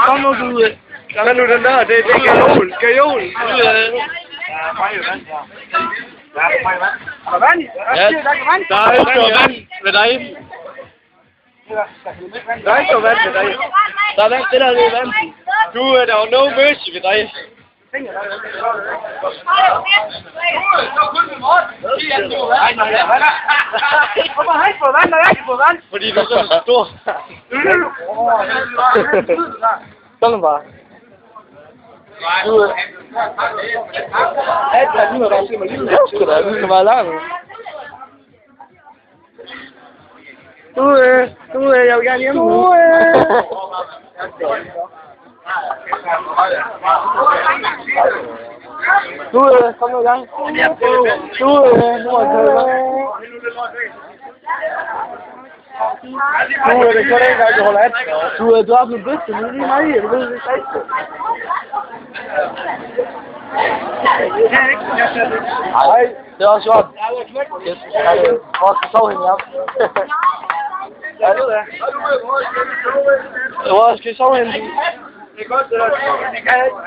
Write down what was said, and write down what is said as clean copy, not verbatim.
Kom nu, du. Hvad nu den der? Det er gajol. Gajol. Ja, der er ikke noget vand ved dig. Der er ikke noget vand ved dig. Der er vand, det der er vand. Der var no mercy ved dig. Hvorfor har I fået vand, når jeg ikke får vand? Fordi du er så stor. Sådan bare. Du skal være lang. Jeg vil gerne hjem. Kom nu i gang. Nu må jeg tage det kan ikke engang holde af. Du har blevet bedst, men lige mig, du ved det ikke. Nej, det er også sjovt. Hvor skal sove hende, ja? Hvor skal I sove henne? Det er godt, det kan jeg ikke.